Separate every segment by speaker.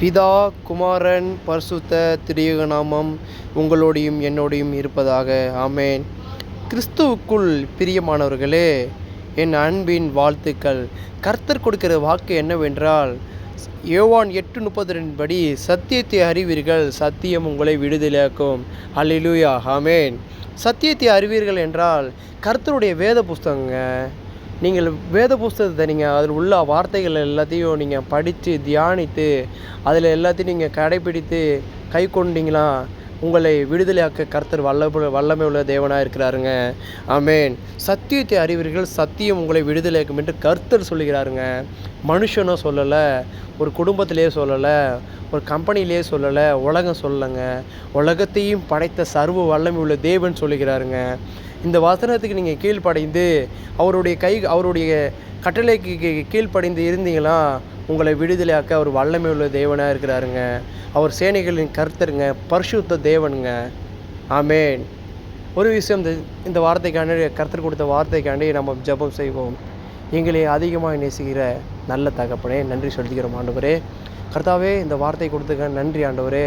Speaker 1: பிதா, குமாரன், பரிசுத்த திரியேக நாமம் உங்களோடையும் என்னோடையும் இருப்பதாக. ஆமேன். கிறிஸ்துவுக்குள் பிரியமானவர்களே, என் அன்பின் வாழ்த்துக்கள். கர்த்தர் கொடுக்கிற வாக்கு என்னவென்றால், யோவான் 8:32 படி சத்தியத்தை அறிவீர்கள், சத்தியம் உங்களை விடுதலையாக்கும். அல்லேலூயா. ஆமேன். சத்தியத்தை அறிவீர்கள் என்றால் கர்த்தருடைய வேத புஸ்தகங்க. நீங்கள் வேத புஸ்தகத்தை நீங்கள் அதில் உள்ள வார்த்தைகள் எல்லாத்தையும் நீங்கள் படித்து தியானித்து அதில் எல்லாத்தையும் நீங்கள் கடைப்பிடித்து கை கொண்டீங்களா, உங்களை விடுதலையாக்க கர்த்தர் வல்லமை உள்ள தேவனாக இருக்கிறாருங்க. ஆமேன். சத்தியத்தை அறிவீர்கள், சத்தியம் உங்களை விடுதலையாக்கும் என்று கர்த்தர் சொல்லுகிறாருங்க. மனுஷனும் சொல்லலை, ஒரு குடும்பத்திலே சொல்லலை, ஒரு கம்பெனிலே சொல்லலை, உலகம் சொல்லலைங்க. உலகத்தையும் படைத்த சர்வ வல்லமை உள்ள தேவன் சொல்லுகிறாருங்க. இந்த வசனத்துக்கு நீங்கள் கீழ்ப்படைந்து அவருடைய கட்டளைக்கு கீழ்ப்படைந்து இருந்தீங்களா, உங்களை விடுதலையாக்க அவர் வல்லமை உள்ள தேவனாக இருக்கிறாருங்க. அவர் சேனைகளின் கர்த்தருங்க, பரிசுத்த தேவனுங்க. ஆமேன். ஒரு விஷயம், இந்த வார்த்தைக்காண்டி, கர்த்தர் கொடுத்த வார்த்தைக்காண்டி நம்ம ஜெபம் செய்வோம். எங்களை அதிகமாக நேசிக்கிற நல்ல தகப்பனே, நன்றி சொல்லிக்கிறோம் ஆண்டவரே. கர்த்தாவே, இந்த வார்த்தை கொடுத்துக்க நன்றி ஆண்டவரே.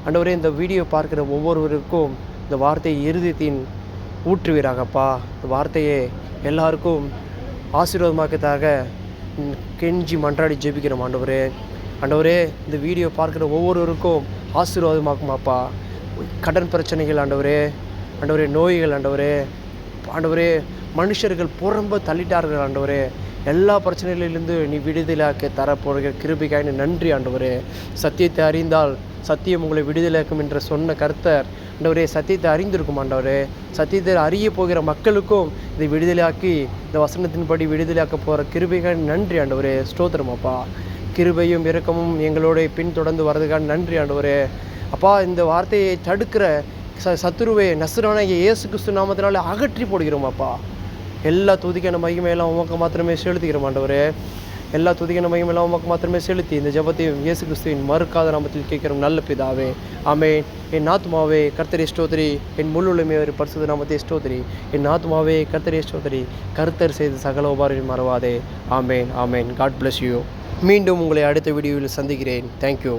Speaker 1: ஆண்டவரே, இந்த வீடியோ பார்க்குற ஒவ்வொருவருக்கும் இந்த வார்த்தை இருதயத்தின் ஊற்றுவீராகப்பா. இந்த வார்த்தையை எல்லாருக்கும் ஆசீர்வாதமாக்கத்தாக கெஞ்சி மன்றாடி ஜெபிக்கிறோம் ஆண்டவரே. ஆண்டவரே, இந்த வீடியோ பார்க்குற ஒவ்வொருவருக்கும் ஆசீர்வாதமாக்குமாப்பா. கடன் பிரச்சனைகள் ஆண்டவரே, ஆண்டவரே, நோய்கள் ஆண்டவரே, மனுஷர்கள் புறம்ப தள்ளிட்டார்கள் ஆண்டவரே. எல்லா பிரச்சனைகளிலிருந்து நீ விடுதலையாக்க தரப்போகிற கிருபைக்காக நன்றி ஆண்டவரே. சத்தியத்தை அறிந்தால் சத்தியம் உங்களை விடுதலையாக்கும் என்று சொன்ன கர்த்தர் ஆண்டவரே, சத்தியத்தை அறிந்திருக்கும் ஆண்டவரே. சத்தியத்தை அறிய போகிற மக்களுக்கும் இதை விடுதலையாக்கி இந்த வசனத்தின்படி விடுதலையாக்க போகிற கிருபைக்காக நன்றி ஆண்டவரே. ஸ்தோத்திரமாப்பா. கிருபையும் இரக்கமும் எங்களோட பின்தொடர்ந்து வர்றதுக்காக நன்றி ஆண்டவரே. அப்பா, இந்த வார்த்தையை தடுக்கிற சத்துருவை நசரேயனாகிய இயேசு கிறிஸ்து நாமத்தினால அகற்றி போடுகிறோமாப்பா. எல்லா துதிக்கான மகிமையெல்லாம் உமக்கு மாத்திரமே செலுத்துகிறோம் ஆண்டவரே. எல்லா துதிக்கான மகிமையெல்லாம் உமக்கு மாத்திரமே செலுத்தி இந்த ஜெபத்தையும் இயேசு கிறிஸ்துவின் மறுக்காத நாமத்தில் கேட்கிறோம் நல்ல பிதாவே. ஆமேன். என் ஆத்துமாவே கர்த்தரை ஸ்தோத்திரி, என் முள்ளுமே ஒரு பரிசுத்த நாமத்தை ஸ்தோத்திரி. என் ஆத்துமாவே கர்த்தரை ஸ்தோத்திரி, கர்த்தர் செய்த சகல உபகாரங்களையும் மறவாதே. ஆமேன். ஆமேன். God bless you. மீண்டும் உங்களை அடுத்த வீடியோவில் சந்திக்கிறேன். தேங்க்யூ.